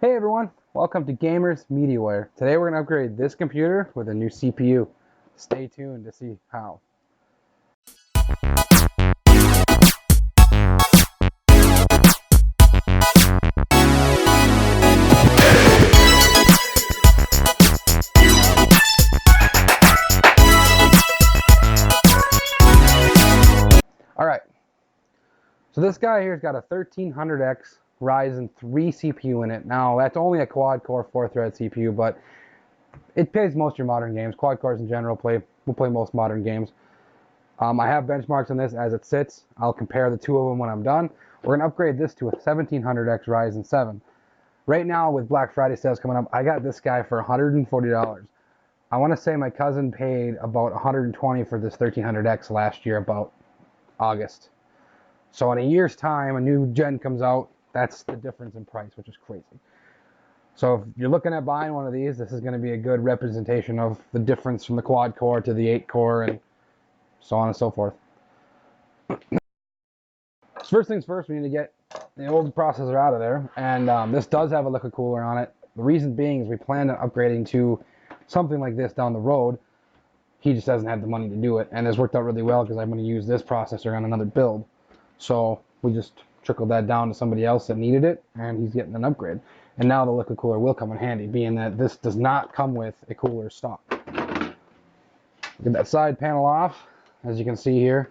Hey everyone, welcome to Gamers MediaWire. Today we're going to upgrade this computer with a new CPU. Stay tuned to see how. Alright, so this guy here's got a 1300X Ryzen 3 CPU in it. Now that's only a quad-core 4-thread CPU, but it plays most of your modern games. Quad cores in general will play most modern games. I have benchmarks on this as it sits. I'll compare the two of them when I'm done. We're going to upgrade this to a 1700X Ryzen 7. Right now with Black Friday sales coming up, I got this guy for $140. I want to say my cousin paid about $120 for this 1300X last year, about August. So in a year's time, a new gen comes out. That's the difference in price, which is crazy. So if you're looking at buying one of these, this is going to be a good representation of the difference from the quad core to the 8 core and so on and so forth. First things first, we need to get the old processor out of there, and this does have a liquid cooler on it. The reason being is we plan on upgrading to something like this down the road. He just doesn't have the money to do it, and it's worked out really well because I'm going to use this processor on another build. So we just trickled that down to somebody else that needed it, and he's getting an upgrade. And now the liquid cooler will come in handy, being that this does not come with a cooler stock. Get that side panel off. As you can see here,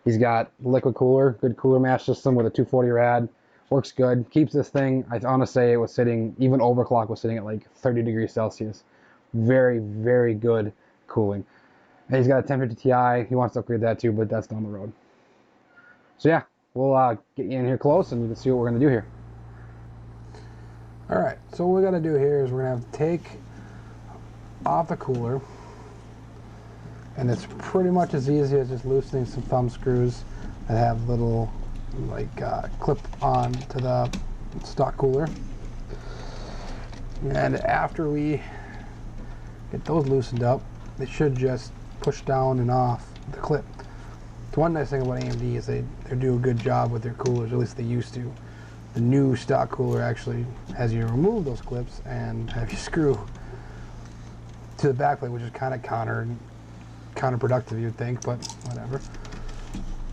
he's got liquid cooler, good cooler mash system with a 240 rad. Works good. Keeps this thing, I want to say it was sitting, even overclock was sitting at like 30 degrees Celsius. Very, very good cooling. And he's got a 1050 Ti. He wants to upgrade that too, but that's down the road. So yeah, we'll get you in here close and you can see what we're going to do here. Alright, so what we got to do here is we're going to have to take off the cooler. And it's pretty much as easy as just loosening some thumb screws that have little clip on to the stock cooler. And after we get those loosened up, they should just push down and off the clip. The one nice thing about AMD is they do a good job with their coolers, at least they used to. The new stock cooler actually has you remove those clips and have you screw to the backplate, which is kind of counterproductive, you'd think, but whatever.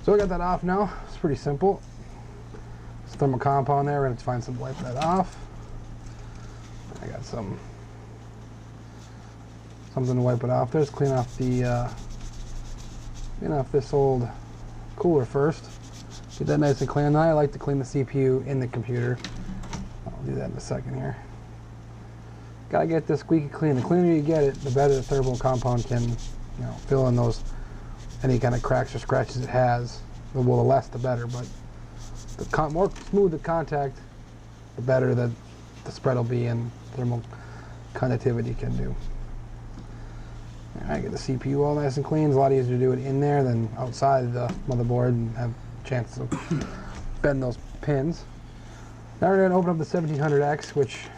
So I got that off now. It's pretty simple. It's thermal compound there. We're going to find some wipe that off. I got something to wipe it off. Just clean off the clean off this old cooler first. Get that nice and clean. I like to clean the CPU in the computer. I'll do that in a second here. Gotta get this squeaky clean. The cleaner you get it, the better the thermal compound can, fill in those any kind of cracks or scratches it has. Well, the less the better, but the more smooth the contact, the better that the spread will be and thermal conductivity can do. Alright, get the CPU all nice and clean. It's a lot easier to do it in there than outside the motherboard and have a chance to bend those pins. Now we're going to open up the 1700X, which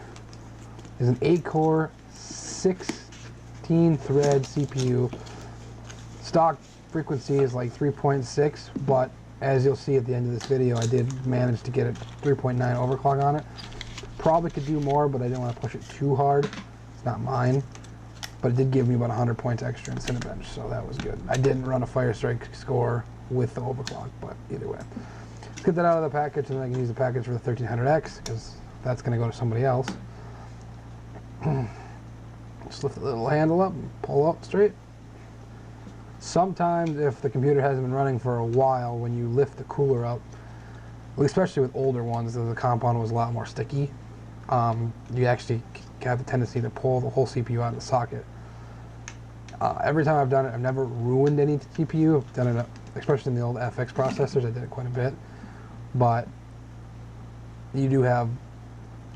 is an 8-core, 16-thread CPU. Stock frequency is like 3.6, but as you'll see at the end of this video, I did manage to get a 3.9 overclock on it. Probably could do more, but I didn't want to push it too hard. It's not mine. But it did give me about 100 points extra in Cinebench, so that was good. I didn't run a Firestrike score with the overclock, but either way. Let's get that out of the package, and then I can use the package for the 1300X, because that's going to go to somebody else. Just lift the little handle up and pull out straight. Sometimes, if the computer hasn't been running for a while, when you lift the cooler up, especially with older ones, the compound was a lot more sticky. You actually have the tendency to pull the whole CPU out of the socket. Every time I've done it, I've never ruined any CPU. I've done it, especially in the old FX processors, I did it quite a bit. But you do have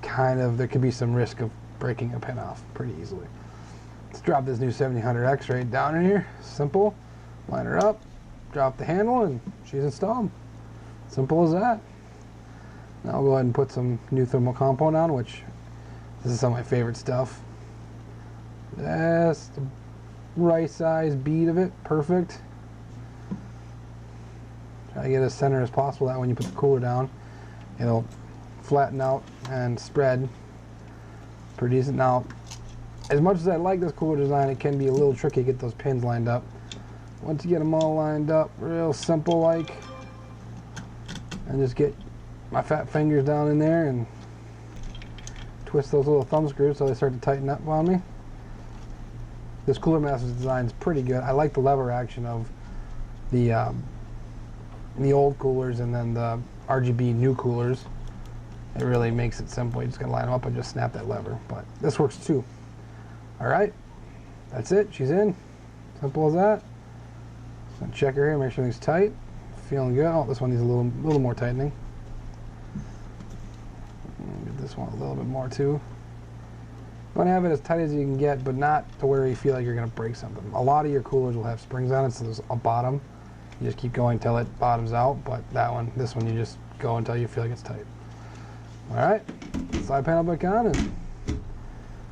there could be some risk of breaking a pin off pretty easily. Let's drop this new 1700X right down in here. Simple. Line her up, drop the handle, and she's installed. Simple as that. Now I'll go ahead and put some new thermal compound on, which this is some of my favorite stuff. Just a right size bead of it, perfect. Try to get as center as possible. That when you put the cooler down, it'll flatten out and spread Pretty decent. Now, as much as I like this cooler design, it can be a little tricky to get those pins lined up. Once you get them all lined up, real simple like, and just get my fat fingers down in there and twist those little thumb screws so they start to tighten up on me. This Cooler Masters design is pretty good. I like the lever action of the old coolers and then the RGB new coolers. It really makes it simple. You just gotta line them up and just snap that lever. But this works too. All right, that's it. She's in. Simple as that. Just gonna check her here, make sure everything's tight. Feeling good. Oh, this one needs a little more tightening. Get this one a little bit more too. You want to have it as tight as you can get, but not to where you feel like you're going to break something. A lot of your coolers will have springs on it, so there's a bottom. You just keep going until it bottoms out, but this one, you just go until you feel like it's tight. All right, side panel back on and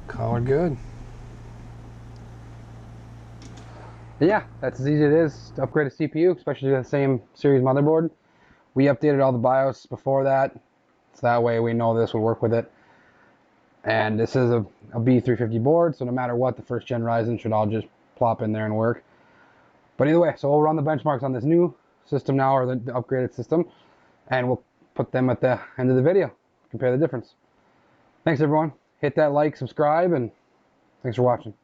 call it good. Yeah, that's as easy as it is to upgrade a CPU, especially to the same series motherboard. We updated all the BIOS before that, so that way we know this will work with it. And this is a B350 board, so no matter what, the first gen Ryzen should all just plop in there and work. But either way, so we'll run the benchmarks on this new system now, or the upgraded system, and we'll put them at the end of the video, compare the difference. Thanks everyone, hit that like, subscribe, and thanks for watching.